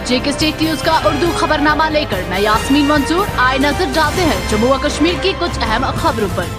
जेके state news का उर्दू खबरनामा लेकर मैं यास्मीन मंसूर आए नजर डालते हैं जम्मू व कश्मीर की कुछ अहम खबरों पर।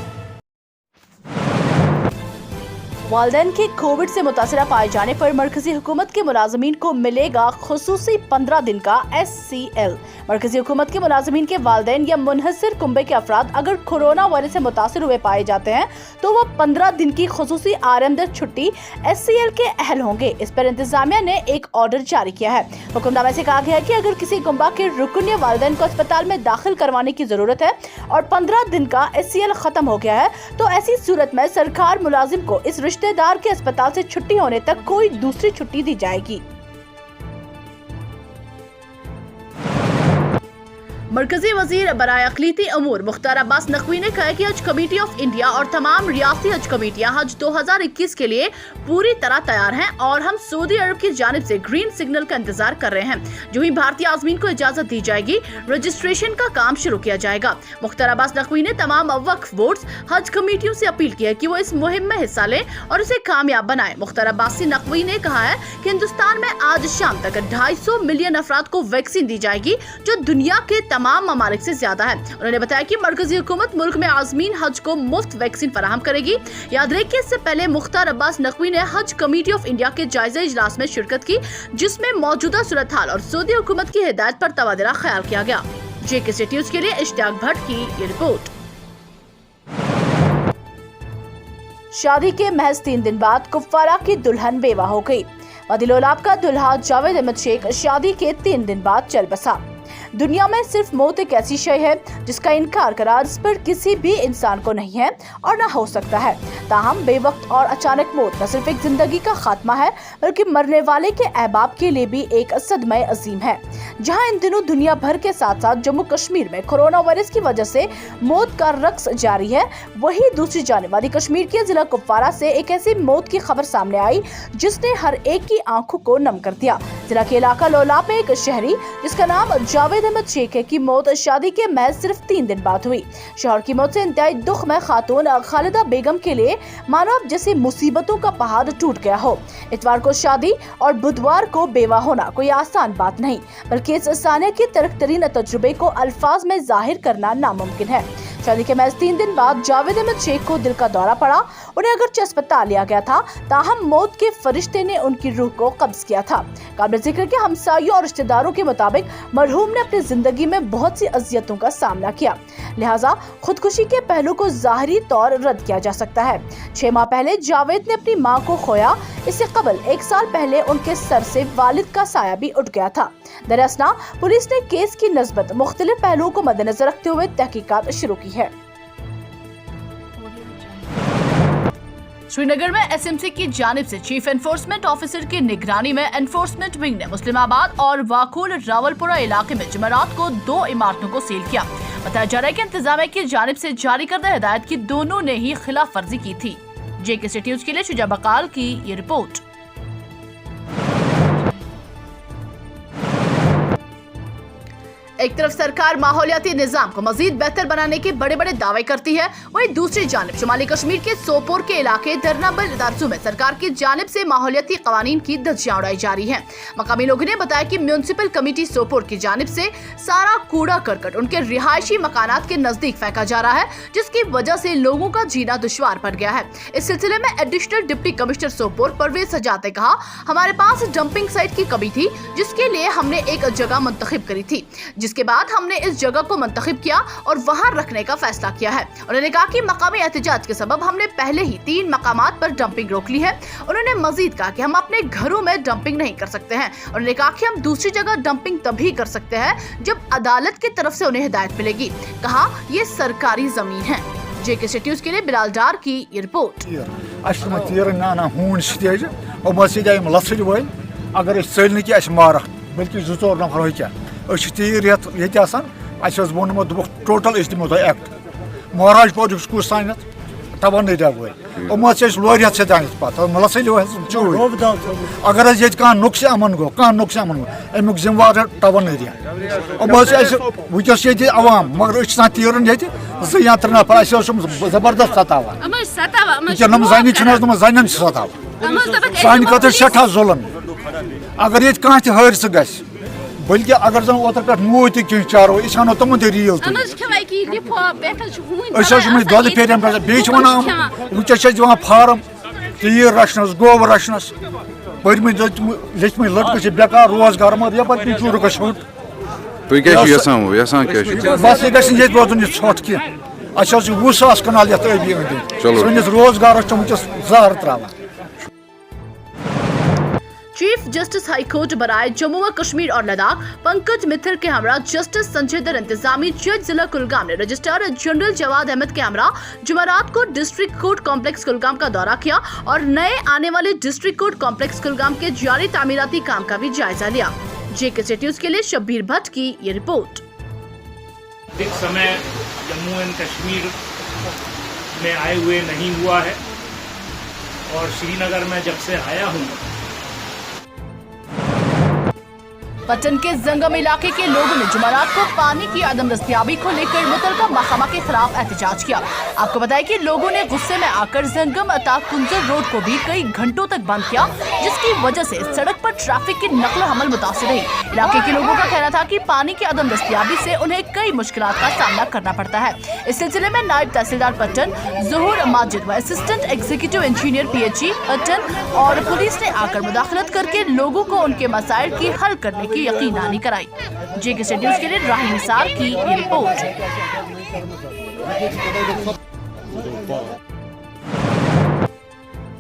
वालिदैन के कोविड से मुतासरा पाए जाने पर मरकजी हुकूमत के मुलाजमीन को मिलेगा खुसूसी 15 दिन का SCL। मरकजी हुकूमत के मुलाजमीन के वालिदैन या मुनहसर कुंबे के अफराद अगर कोरोना वायरस से मुतासर हुए पाए जाते हैं तो वो 15 दिन की खुसूसी आरामदेह छुट्टी SCL के अहल होंगे। इस पर इंतजामिया ने एक ऑर्डर जारी किया है। हुक्मनामे से कहा गया है कि अगर किसी कुंबा के रुकन या वालिदैन को अस्पताल में दाखिल करवाने की जरूरत है और 15 दिन का SCL खत्म हो गया है तो ऐसी सूरत में सरकार मुलाजिम को इस रिश्तेदार के अस्पताल से छुट्टी होने तक कोई दूसरी छुट्टी दी जाएगी। मरकजी वजीर बराए अक़लीती अमूर मुख्तार अब्बास नकवी ने कहा है कि हज कमेटी ऑफ इंडिया और तमाम रियासती हज कमेटियां हज 2021 के लिए पूरी तरह तैयार हैं और हम सऊदी अरब की जानिब से ग्रीन सिग्नल का इंतजार कर रहे हैं। जो ही भारतीय आज़मीन को इजाजत दी जाएगी रजिस्ट्रेशन का काम शुरू किया जाएगा। मुख्तार अब्बास नकवी ने तमाम वक्फ बोर्ड हज कमेटियों से अपील की है कि वो इस मुहिम में हिस्सा लें और उसे कामयाब बनाएं। मुख्तार अब्बास नकवी ने कहा है कि हिंदुस्तान में आज शाम तक 250 मिलियन अफराद को वैक्सीन दी जाएगी जो दुनिया के तमाम ममालिक से ज्यादा है। उन्होंने बताया कि मरकजी हुकूमत मुल्क में आज़मीन हज को मुफ्त वैक्सीन फराहम करेगी। याद रहे कि इससे पहले मुख्तार अब्बास नकवी ने हज कमेटी ऑफ इंडिया के जायजा इजलास में शिरकत की जिसमें मौजूदा सूरत हाल और सऊदी हुकूमत की हिदायत पर तबादला ख्याल किया गया। जेके स्टेट न्यूज के लिए इश्तियाक भट्ट की ये रिपोर्ट। शादी के महज 3 दिन बाद कुप्वारा की दुल्हन बेवा हो गई। वादिलोलाब का दुल्हा जावेद अहमद शेख शादी के 3 दिन बाद चल बसा। दुनिया में सिर्फ मौत एक ऐसी शय है जिसका इनकार करार इस पर किसी भी इंसान को नहीं है और न हो सकता है। ताहम बेवक्त और अचानक मौत न सिर्फ एक जिंदगी का खात्मा है बल्कि मरने वाले के अहबाब के लिए भी एक सदमे अजीम है। जहां इन दिनों दुनिया भर के साथ साथ जम्मू कश्मीर में कोरोना वायरस की वजह से मौत का रक्स जारी है, वही दूसरी जानिब वादी कश्मीर के जिला कुपवारा से एक ऐसी मौत की खबर सामने आई जिसने हर एक की आंखों को नम कर दिया। जिला के इलाका लोलाब में एक शहरी जिसका नाम जावेद अहमद शेख है की मौत शादी के महज सिर्फ 3 दिन बाद हुई। शौहर की मौत से इंतहाई दुख में खातून खालिदा बेगम के लिए मानो अब जैसे मुसीबतों का पहाड़ टूट गया हो। इतवार को शादी और बुधवार को बेवा होना कोई आसान बात नहीं बल्कि इस सानिया के तरीन तजुर्बे को अल्फाज में जाहिर करना नामुमकिन है। शादी के महज 3 दिन बाद जावेद अहमद शेख को दिल का दौरा पड़ा। उन्हें अगरचे अस्पताल लिया गया था ताहम मौत के फरिश्ते ने उनकी रूह को कब्ज किया था। काबिल जिक्र के हमसायों और रिश्तेदारों के मुताबिक मरहूम ने अपनी जिंदगी में बहुत सी अजियतों का सामना किया, लिहाजा खुदकुशी के पहलू को ज़ाहिरी तौर रद्द किया जा सकता है। 6 माह पहले जावेद ने अपनी मां को खोया। इससे कबल 1 साल पहले उनके सर से वालिद का साया भी उठ गया था। दरअसल पुलिस ने केस की नस्बत मुख्तलिफ पहलुओं को मद्देनजर रखते हुए तहकीकात शुरू की है। श्रीनगर में SMC की जानिब से चीफ एनफोर्समेंट ऑफिसर की निगरानी में एनफोर्समेंट विंग ने मुस्लिमाबाद और वाकुल रावलपुरा इलाके में जुमेरात को 2 इमारतों को सील किया। बताया जा रहा है कि इंतजामिया की जानिब से जारी करदा हिदायत की दोनों ने ही खिलाफ वर्जी की थी। जेके स्टेट न्यूज के लिए शुजा बकाल की ये रिपोर्ट। एक तरफ सरकार माहौलियाती निजाम को मजीद बेहतर बनाने के बड़े बड़े दावे करती है, वहीं दूसरी जानिब शुमाली कश्मीर के सोपोर के इलाके दरनाबल दारसू में सरकार की जानिब से माहौलियाती कवानीन की धज्जियां उड़ाई जा रही हैं। मकामी लोगों ने बताया कि म्यूनिसिपल कमेटी सोपोर की जानिब से सारा कूड़ा करकट उनके रिहायशी मकानात के नजदीक फेंका जा रहा है जिसकी वजह से लोगों का जीना दुश्वार पड़ गया है। इस सिलसिले में additional deputy commissioner Sopore Parvez Sajad ने कहा, हमारे पास डंपिंग साइट की कमी थी जिसके लिए हमने एक जगह मुंतखब करी थी, जिसके बाद हमने इस जगह को मुंतखब किया और वहां रखने का फैसला किया है। उन्होंने कहा कि मकामी एहतजाज के सबब हमने पहले ही 3 मकामात पर डंपिंग रोक ली है। उन्होंने मजीद कहा कि हम अपने घरों में डंपिंग नहीं कर सकते हैं। उन्होंने कहा कि हम दूसरी जगह डंपिंग तभी कर सकते हैं जब अदालत की तरफ से उन्हें हिदायत मिलेगी। कहा ये सरकारी जमीन है। जेके स्टेट न्यूज के लिए बिलाल डार की ये रिपोर्ट। तीर ये वोनमुत टोटल एक्ट महाराज पौधक कस तान तवन दवाई लोरियत से चूर अगर ये नुक्स अमन गो नुक्स अमन गो अमुक जिम्मेवार तवन वस अवाम मगर तीरन ये 2 या 3 नफर जबरदस्त सतावान जन जन सतावान सान खतर सठा जुल्म अगर ये कह हादसा ग बल्कि अगर जन ओतर पे मूव तक चारो इस वन तुम रील दुद फेरन पे बेच वन वनस दिवान फार्म तीर रचनस गोब रचनस पढ़म लिखम लड़के बेकार रोजगार मगर यप चूर गुट बस ये रोजन यह ोट कह 20 सास कनाल ये अबी सनिस रोजगार वनस जहर त्रावान। चीफ जस्टिस हाई कोर्ट बराए जम्मू व कश्मीर और लद्दाख पंकज मित्तल के हमरा जस्टिस संजय दर इंतजामी जज जिला कुलगाम ने रजिस्ट्रार जनरल जवाद अहमद के हमरा जुमेरात को डिस्ट्रिक्ट कोर्ट कॉम्प्लेक्स कुलगाम का दौरा किया और नए आने वाले डिस्ट्रिक्ट कोर्ट कॉम्प्लेक्स कुलगाम के जारी तामीराती काम का भी जायजा लिया। जेके न्यूज के लिए शब्बीर भट्ट की ये रिपोर्ट। अधिक समय जम्मू एंड कश्मीर में आए हुए नहीं हुआ है और श्रीनगर में जब से आया हूँ पटन के जंगम इलाके के लोगों ने जुमेरात को पानी की अदम दस्तयाबी को लेकर मुतलका महकमा के खिलाफ एहतजाज किया। आपको बताया कि लोगों ने गुस्से में आकर जंगम अता कुंजर रोड को भी कई घंटों तक बंद किया, जिसकी वजह से सड़क पर ट्रैफिक की नकल हमल मुतासिर रही। इलाके के लोगों का कहना था कि पानी की अदम दस्तयाबी से उन्हें कई मुश्किलात का सामना करना पड़ता है। इस सिलसिले में नायब तहसीलदार पटन ज़हूर माजिद व assistant executive engineer PHE Patan और पुलिस ने आकर मुदाखलत करके लोगों को उनके मसाइल की हल करने की यकीनानी कराई। जेके न्यूज के लिए राही निसार की ये रिपोर्ट।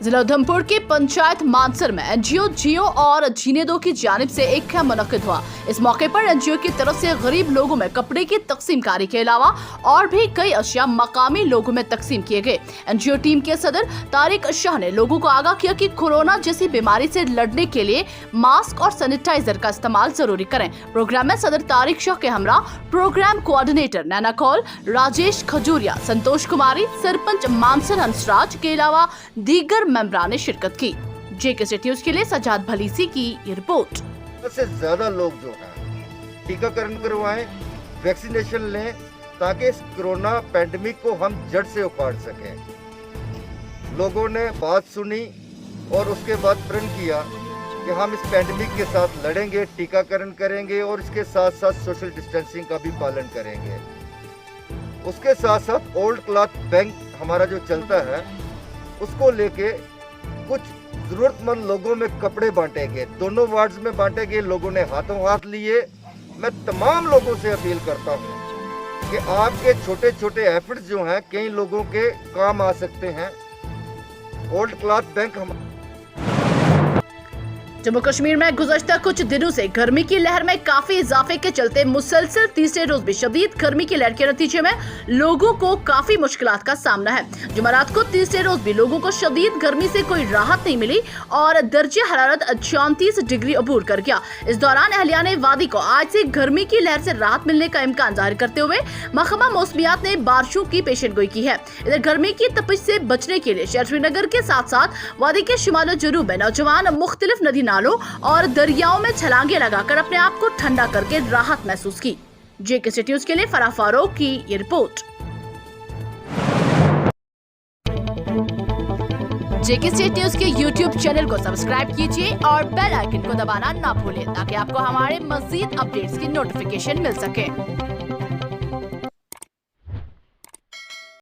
जिला उधमपुर के पंचायत मानसर में NGO जियो और जीने दो की जानिब से एक कैंप मुनक्किद हुआ। इस मौके पर NGO की तरफ से गरीब लोगों में कपड़े की तकसीम कारी के अलावा और भी कई अशिया मकामी लोगों में तकसीम किए गए। NGO टीम के सदर तारिक शाह ने लोगों को आगाह किया कि कोरोना जैसी बीमारी से लड़ने के लिए मास्क और सैनिटाइजर का इस्तेमाल जरूरी करें। प्रोग्राम में सदर तारिक शाह के हमरा प्रोग्राम कोऑर्डिनेटर नैना कौल, राजेश खजूरिया, संतोष कुमारी, सरपंच मानसर हंसराज के अलावा दीगर मेंबरान ने शिरकत की। जेके न्यूज के लिए सजाद भलीसी की ये रिपोर्ट। से ज्यादा लोग जो हैं टीकाकरण करवाएं, वैक्सीनेशन लें ताकि इस कोरोना पैंडेमिक को हम जड़ से उखाड़ सकें। लोगों ने बात सुनी और उसके बाद प्रण किया कि हम इस पैंडेमिक के साथ लड़ेंगे, टीकाकरण करेंगे और इसके साथ साथ सोशल डिस्टेंसिंग का भी पालन करेंगे। उसके साथ साथ ओल्ड क्लॉथ बैंक हमारा जो चलता है उसको लेके कुछ जरूरतमंद लोगों में कपड़े बांटे गए, दोनों वार्ड्स में बांटे गए। लोगों ने हाथों हाथ लिए। मैं तमाम लोगों से अपील करता हूं कि आपके छोटे छोटे एफर्ट्स जो हैं कई लोगों के काम आ सकते हैं। Old cloth bank Jammu Kashmir में गुज़श्ता कुछ दिनों से गर्मी की लहर में काफी इजाफे के चलते मुसलसल तीसरे रोज भी शदीद गर्मी की लहर के नतीजे में लोगों को काफी मुश्किलात का सामना है। जुमेरात को तीसरे रोज भी लोगों को शदीद गर्मी से कोई राहत नहीं मिली और दर्जे हरारत 34 डिग्री अबूर कर गया। इस दौरान अहलियाने वादी को आज से गर्मी की लहर से राहत मिलने का इम्कान जाहिर करते हुए महकमा मौसमियात ने बारिशों की पेशेनगोई की है। इधर गर्मी की तपिश से बचने के लिए शहर श्रीनगर के साथ साथ वादी के शिमाल जनूब में नौजवान मुख्तलिफ नदी नालों और दरियाओं में छलांगे लगाकर अपने आप को ठंडा करके राहत महसूस की। जेके न्यूज के लिए फराह फारूक की ये रिपोर्ट। जेके न्यूज के YouTube चैनल को सब्सक्राइब कीजिए और बेल आइकन को दबाना ना भूलें ताकि आपको हमारे मज़ीद अपडेट्स की नोटिफिकेशन मिल सके।